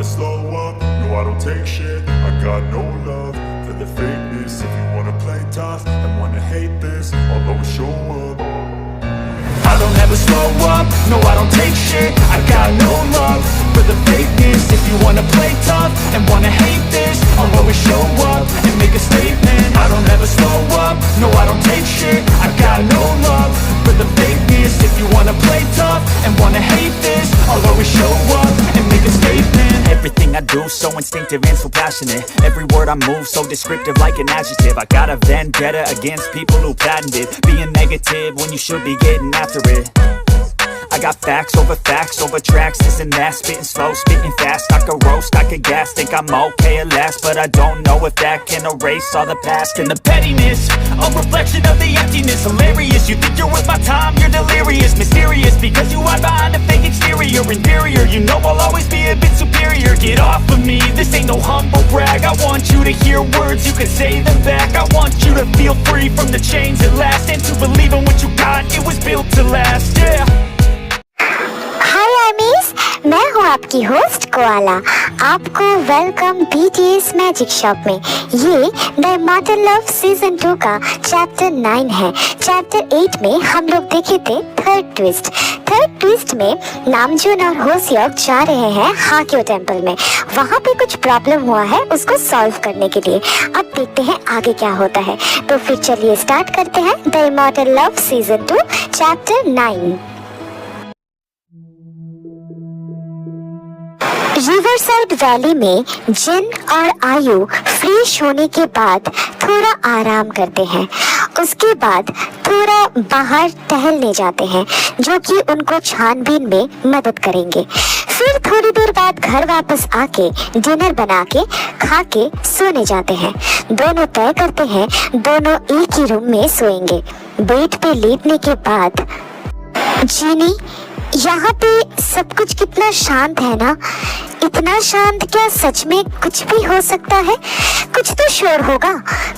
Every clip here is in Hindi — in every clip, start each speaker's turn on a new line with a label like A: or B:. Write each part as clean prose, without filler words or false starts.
A: never slow up, no I don't take shit. I got no love for the fakeness. If you wanna play tough and wanna hate this, I'll always show up.
B: I don't ever slow up, no I don't take shit. I got no love for the fakeness. If you wanna play tough and wanna hate this, I'll always show up and make a statement. I don't ever slow up, no I don't take shit. I got no love for the fakeness. If you wanna play tough and wanna hate this, I'll always show up and make a statement. Everything I do so instinctive and so passionate. Every word I move so descriptive like an adjective. I got a vendetta against people who patented being negative when you should be getting after it. I got facts over tracks, this and that. Spitting slow, spitting fast. I could roast, I could gas. Think I'm okay at last, but I don't know if that can erase all the past. And the pettiness, a reflection of the emptiness. Hilarious, you think you're worth my time, you're delirious. Mysterious, because you hide behind a fake exterior. Inferior, you know I'll always be a bit superior. Get off of me, this ain't no humble brag. I want you to hear words, you can say them back. I want you to feel free from the chains that last, and to believe in what you got, it was built to last, yeah.
C: हाय आर्मीज, मैं हूँ आपकी होस्ट कोआला। आपको वेलकम बीटीएस मैजिक शॉप में। ये द इमॉर्टल लव सीजन 2 का चैप्टर 9 है। चैप्टर 8 में हम लोग देखे थे थर्ड ट्विस्ट में नामजून और होसियोक जा रहे हैं हाक्यो टेम्पल में। वहाँ पे कुछ प्रॉब्लम हुआ है, उसको सॉल्व करने के लिए। अब देखते हैं आगे क्या होता है। तो फिर चलिए स्टार्ट करते हैं the immortal love season 2 chapter 9। Riverside valley में जिन और आयु फ्रेश होने के बाद थोड़ा आराम करते हैं। उसके बाद थोड़ा बाहर टहलने जाते हैं, जो कि उनको छानबीन में मदद करेंगे। फिर थोड़ी देर बाद घर वापस आके डिनर बना के खा के सोने जाते हैं। दोनों तय करते हैं दोनों एक ही रूम में सोएंगे। बेड पे लेटने के बाद जीनी, यहाँ पे सब कुछ कितना शांत है ना। इतना शांत, क्या सच में कुछ भी हो सकता है? कुछ तो शोर होगा,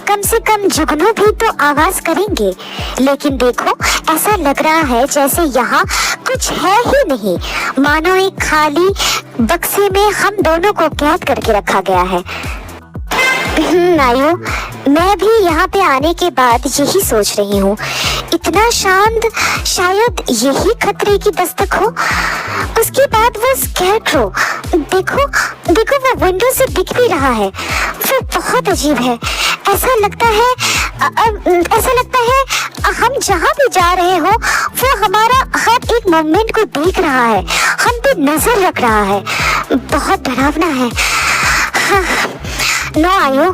C: कम से कम जुगनू भी तो आवाज करेंगे। लेकिन देखो, ऐसा लग रहा है जैसे यहाँ कुछ है ही नहीं, मानो एक खाली बक्से में हम दोनों को कैद करके रखा गया है। आयु, मैं भी यहाँ पे आने के बाद यही सोच रही हूँ। इतना शांत, शायद यही खतरे की दस्तक हो। उसके बाद वो स्कैरक्रो, देखो वो विंडो से दिख भी रहा है। वो बहुत अजीब है। ऐसा लगता है हम जहाँ भी जा रहे हो वो हमारा हर एक मूवमेंट को देख रहा है, हम पे नजर रख रहा है। बहुत डरावना है। नो आयु,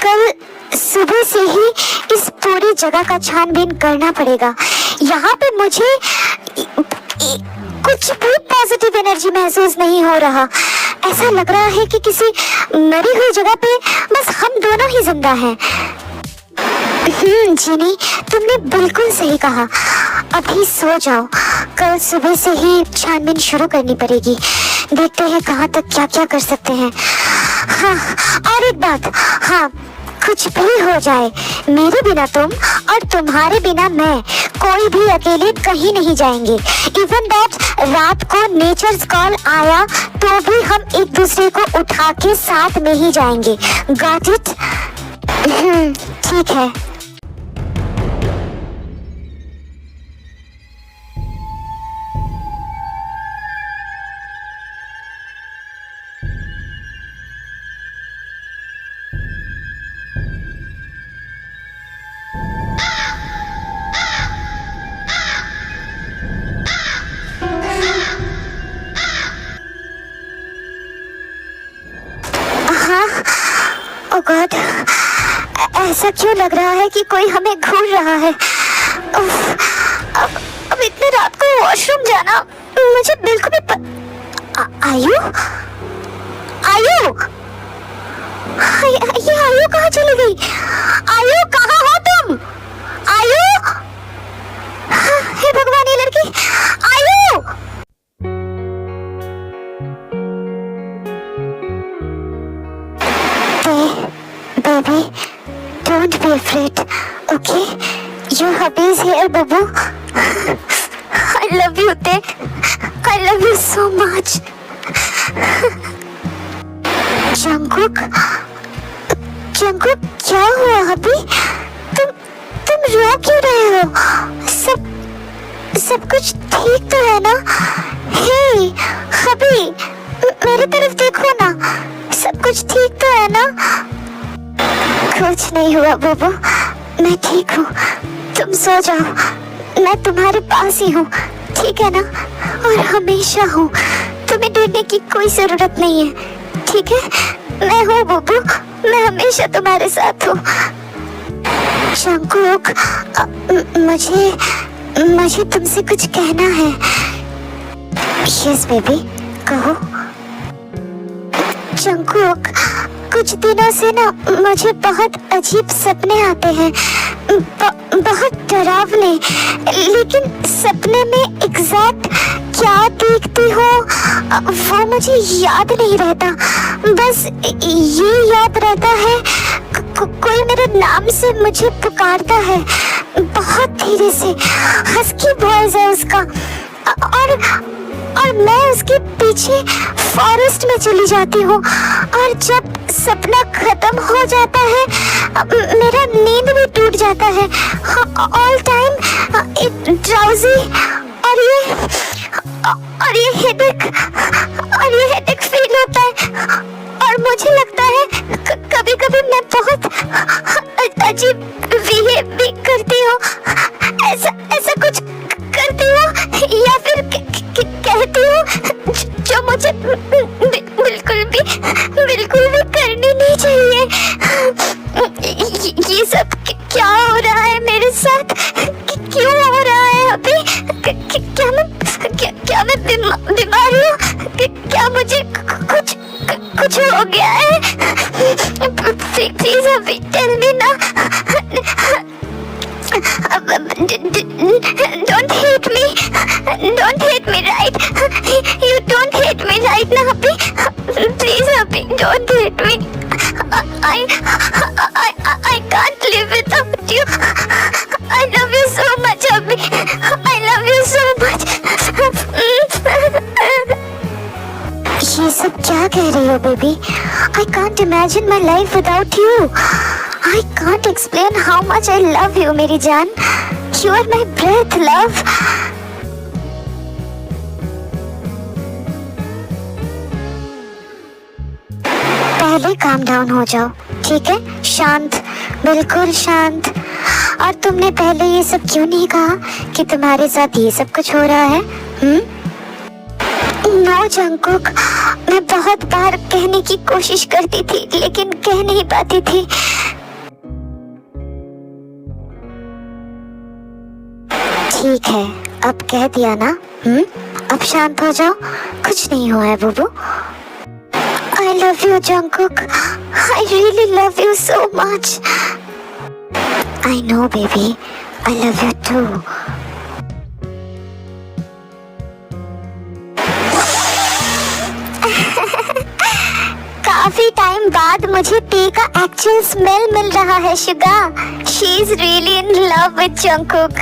C: कल सुबह से ही इस पूरी जगह का छानबीन करना पड़ेगा। यहाँ पे मुझे कुछ भी पॉजिटिव एनर्जी महसूस नहीं हो रहा। ऐसा लग रहा है कि किसी मरी हुई जगह पे बस हम दोनों ही जिंदा हैं। जीनी, तुमने बिल्कुल सही कहा। अभी सो जाओ, कल सुबह से ही छानबीन शुरू करनी पड़ेगी। देखते हैं कहाँ तक क्या क्या कर सकते हैं। हाँ, और एक बात, हाँ, कुछ भी हो जाए, मेरे बिना तुम और तुम्हारे बिना मैं, कोई भी अकेले कहीं नहीं जाएंगे। इवन दैट रात को नेचर्स कॉल आया तो भी हम एक दूसरे को उठा के साथ में ही जाएंगे। Got it? ठीक है। ओह गॉड, ऐसा क्यों लग रहा है कि कोई हमें घूर रहा है। अब इतनी रात को वॉशरूम जाना मुझे बिल्कुल भी आयु ये आयु कहाँ चली गई? आयु, कहाँ हो तुम? आयु, हे भगवान, ये लड़की आयु। Baby, don't be afraid, okay? Your hubby is here, Babu. I love you, Te. I love you so much. Jungkook, Jungkook क्या हुआ अभी? तुम रो क्यों रहे हो? सब कुछ ठीक तो है ना? हे अभी मेरी तरफ देखो ना, सब कुछ ठीक तो है ना? कुछ नहीं हुआ बुबू, मैं ठीक हूँ, तुम सो जाओ, मैं तुम्हारे पास ही हूँ, ठीक है ना? और हमेशा हूँ, तुम्हें डरने की कोई जरूरत नहीं है, ठीक है? मैं हूँ बुबू, मैं हमेशा तुम्हारे साथ हूँ। जंगकुक, मुझे तुमसे कुछ कहना है। यस बेबी, कहो। जंगकुक, कुछ दिनों से ना मुझे बहुत अजीब सपने आते हैं, बहुत डरावने, लेकिन सपने में एग्जैक्ट क्या देखती हो वो मुझे याद नहीं रहता। बस ये याद रहता है कोई मेरे नाम से मुझे पुकारता है, बहुत धीरे से, हस्की वॉइस है उसका, और मैं उसके पीछे फॉरेस्ट में चली जाती हूँ, और जब सपना खत्म हो जाता है मेरा नींद भी टूट जाता है, ऑल टाइम ड्राउजी, और ये हेडेक फील होता है, और मुझे लगता है कभी कभी मैं बहुत अजीब बिहेव भी करती हूँ, ऐसा कुछ करती हूँ या फिर कहती हूँ जो मुझे बिल्कुल भी करनी नहीं चाहिए। ये सब क्या हो रहा है मेरे साथ? क्यों हो रहा है अभी? क्या मैं बीमार हूँ? क्या मुझे कुछ हो गया है? प्लीज अभी टेल मी ना। Don't hate me, right? You don't hate me right now, Abhi. Please, Abhi, don't hate me. I can't live without you. I love you so much, Abhi. I love you so much. ये सब क्या कह रही हो, baby? I can't imagine my life without you. I can't explain how much I love you, मेरी जान. You are my breath, love. पहले काम डाउन हो जाओ, ठीक है? शांत, बिल्कुल शांत। और तुमने पहले ये सब क्यों नहीं कहा कि तुम्हारे साथ ये सब कुछ हो रहा है? नो जंगकुक, मैं बहुत बार कहने की कोशिश करती थी लेकिन कह नहीं पाती थी। ठीक है, अब कह दिया ना? अब शांत हो जाओ, कुछ नहीं हुआ है बुबू। I love you, Jungkook. I really love you so much. I know, baby. I love you too. काफी टाइम बाद मुझे टी का एक्चुअल स्मेल मिल रहा है Suga. She is really in love with Jungkook.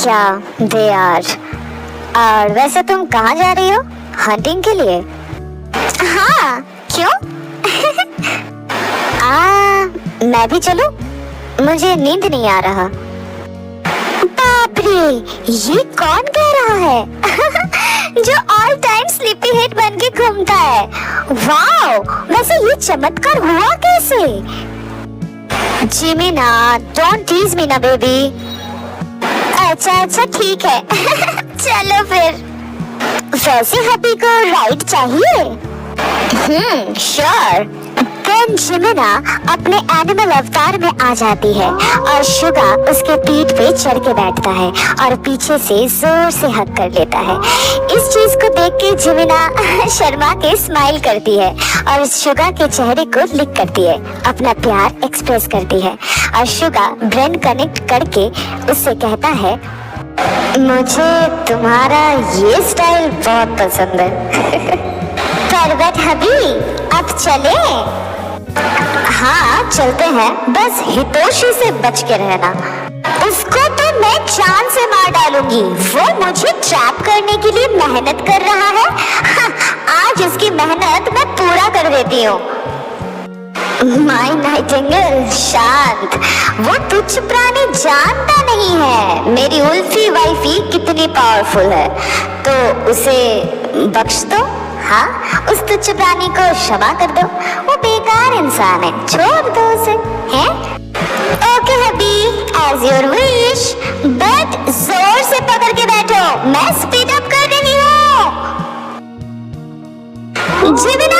C: Yeah, they are. और वैसे तुम कहाँ जा रही हो? हंटिंग के लिए? हाँ, क्यों? मैं भी चलूं? मुझे नींद नहीं आ रहा। बाप रे, ये कौन कह रहा है? जो ऑल टाइम स्लीपी हेड बन के घूमता है। वाओ, वैसे ये चमत्कार हुआ कैसे? जिमिना, डोंट टीज मी ना बेबी। अच्छा ठीक है। चलो फिर। वैसे हबी को राइड चाहिए? श्योर। देन जिमिना अपने एनिमल अवतार में आ जाती है और शुगा उसके पीठ पे चढ़ के बैठता है और पीछे से जोर से हग कर लेता है। इस चीज को देख के जिमिना शर्मा के स्माइल करती है और शुगा के चेहरे को लिक करती है, अपना प्यार एक्सप्रेस करती है और शुगा ब्रेन कनेक्ट करके उससे कहता है, मुझे तुम्हारा ये स्टाइल बहुत पसंद है। परवत हबी, अब चले? हाँ चलते हैं, बस हितोशी से बच के रहना। उसको तो मैं जान से मार डालूंगी, वो मुझे ट्रैप करने के लिए मेहनत कर रहा है। हाँ, जिसकी मेहनत मैं पूरा कर देती हूँ। माय नाइटिंगेल शांत, वो तुच्छ प्राणी जानता नहीं है मेरी उल्फी वाइफी कितनी पावरफुल है, तो उसे बख्श दो। हाँ, उस तुच्छ प्राणी को क्षमा कर दो, वो बेकार इंसान है, छोड़ दो उसे। हैं? Okay hubby, as your wish, but जोर से पकड़ के बैठो, मैं स्पीड अप कर रही हूँ। जिमिना!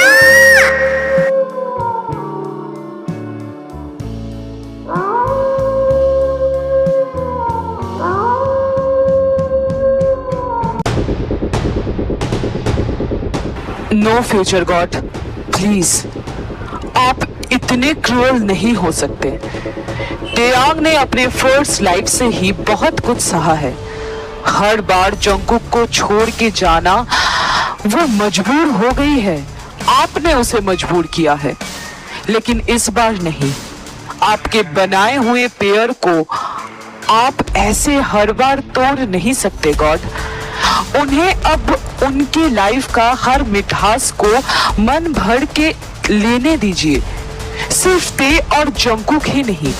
D: नो फ्यूचर गॉड, प्लीज, आप इतने क्रूअल नहीं हो सकते। टेयांग ने अपने फर्स्ट लाइफ से ही बहुत कुछ सहा है। हर बार जंगकुक को छोड़ के जाना वो मजबूर हो गई है, आपने उसे मजबूर किया है, लेकिन इस बार नहीं। आपके बनाए हुए पेयर को आप ऐसे हर बार तोड़ नहीं सकते गॉड। उन्हें अब उनकी लाइफ का हर मिठास को मन भर के लेने दीजिए। सिर्फ ते और जंगकुक ही नहीं,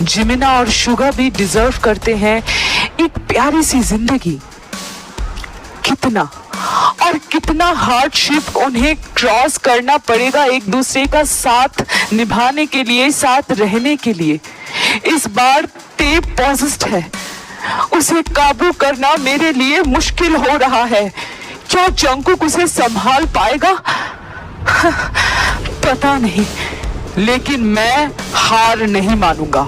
D: जिमिना और शुगा भी डिजर्व करते हैं एक प्यारी सी जिंदगी। कितना और कितना हार्डशिप उन्हें क्रॉस करना पड़ेगा एक दूसरे का साथ निभाने के लिए, साथ रहने के लिए। इस बार ते पॉजिस्ट है, उसे काबू करना मेरे लिए मुश्किल हो रहा है। क्या जंगकुक उसे संभाल पाएगा? पता नहीं, लेकिन मैं हार नहीं मानूंगा।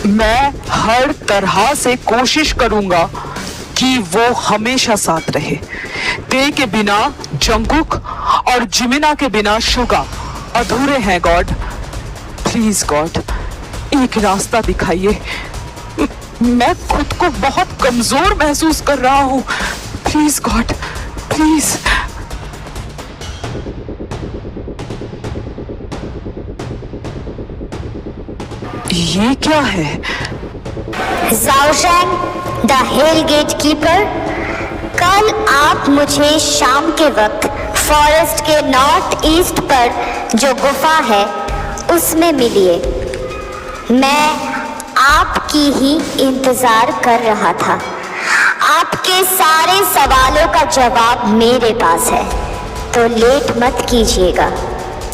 D: मैं हर तरह से कोशिश करूंगा कि वो हमेशा साथ रहे। ते के बिना जंगकुक और जिमिना के बिना शुगा अधूरे हैं गॉड। प्लीज गॉड, एक रास्ता दिखाइए। मैं खुद को बहुत कमजोर महसूस कर रहा हूँ। Please God, please. ये क्या है?
C: ज़ाओशैंग, द हिल गेट कीपर, कल आप मुझे शाम के वक्त फॉरेस्ट के नॉर्थ ईस्ट पर जो गुफा है उसमें मिलिए। मैं आपकी ही इंतजार कर रहा था। आपके सारे सवालों का जवाब मेरे पास है, तो लेट मत कीजिएगा।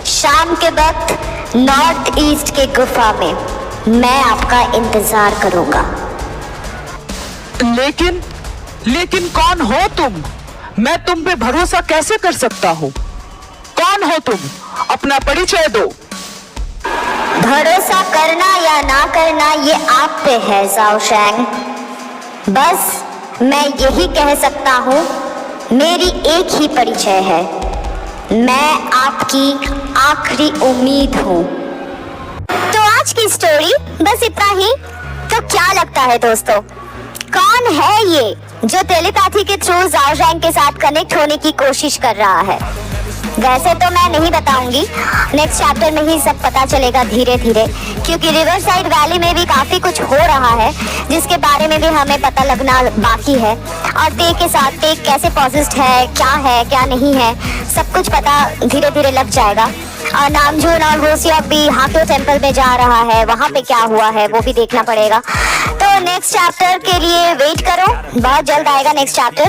C: शाम के वक्त नॉर्थ ईस्ट के गुफा में मैं आपका इंतजार करूंगा।
D: लेकिन कौन हो तुम? मैं तुम पे भरोसा कैसे कर सकता हूँ? कौन हो तुम? अपना परिचय दो।
C: भरोसा करना या ना करना ये आप पे है ज़ाओशैंग। बस मैं यही कह सकता हूँ, मेरी एक ही परिचय है, मैं आपकी आखिरी उम्मीद हूँ। तो आज की स्टोरी बस इतना ही। तो क्या लगता है दोस्तों, कौन है ये जो टेलीपैथी के थ्रू ज़ाओशैंग के साथ कनेक्ट होने की कोशिश कर रहा है? वैसे तो मैं नहीं बताऊंगी, नेक्स्ट चैप्टर में ही सब पता चलेगा धीरे धीरे, क्योंकि रिवर साइड वैली में भी काफी कुछ हो रहा है जिसके बारे में भी हमें पता लगना बाकी है। और ते के साथ ते कैसे पॉजिस्ट है क्या नहीं है, सब कुछ पता धीरे धीरे लग जाएगा। और नामजून और होसियोक भी हाक्यो टेम्पल में जा रहा है, वहाँ पे क्या हुआ है वो भी देखना पड़ेगा। तो नेक्स्ट चैप्टर के लिए वेट करो, बहुत जल्द आएगा नेक्स्ट चैप्टर।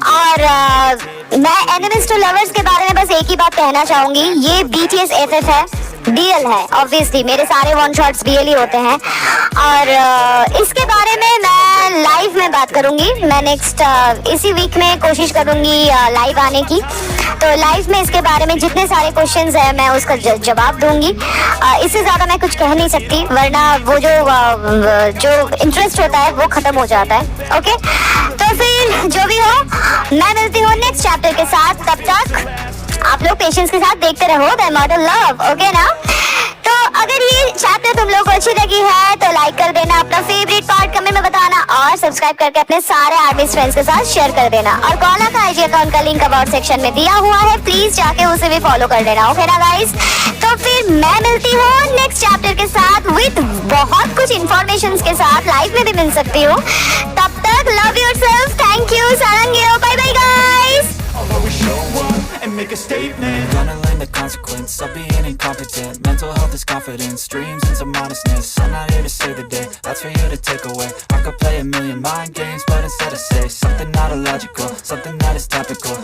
C: और मैं एनिमीज टू लवर्स के बारे में बस एक ही बात कहना चाहूंगी, ये BTS FF है, BL है, ऑब्वियसली मेरे सारे वन शॉट्स BL ही होते हैं। और इसके बारे में मैं लाइव में बात करूंगी। मैं नेक्स्ट इसी वीक में कोशिश करूंगी लाइव आने की। तो लाइव में इसके बारे में जितने सारे क्वेश्चंस हैं मैं उसका जवाब दूंगी। इससे ज़्यादा मैं कुछ कह नहीं सकती, वरना वो जो इंटरेस्ट होता है वो ख़त्म हो जाता है। ओके, तो फिर जो भी हो, मैं मिलती हूँ नेक्स्ट चैप्टर के साथ। तब तक आप लोग पेशेंस के साथ देखते रहो द इमॉर्टल लव। ओके ना? तो अगर ये चैप्टर तुम लोग को अच्छी लगी है तो लाइक कर देना, अपना फेवरेट पार्ट कमेंट में बताना और सब्सक्राइब करके अपने सारे आर्टिस्ट फ्रेंड्स के साथ शेयर कर देना। और कॉला का IG अकाउंट का लिंक अबाउट सेक्शन में दिया हुआ है, प्लीज जाके उसे भी फॉलो कर देना। ओके ना गाइस? तो फिर मैं मिलती हूँ नेक्स्ट चैप्टर के साथ विद बहुत कुछ इन्फॉर्मेशन के साथ, लाइव में भी मिल सकती हूँ। तब तक लव योरसेल्फ, थैंक यू, सारंगेओ, bye bye guys.
B: make a statement.
E: Gonna learn the consequence of being incompetent. Mental health is confidence, dreams and some modestness. I'm not here to save the day, that's for you to take away. I could play a million mind games, but instead I say something not illogical, something that is topical.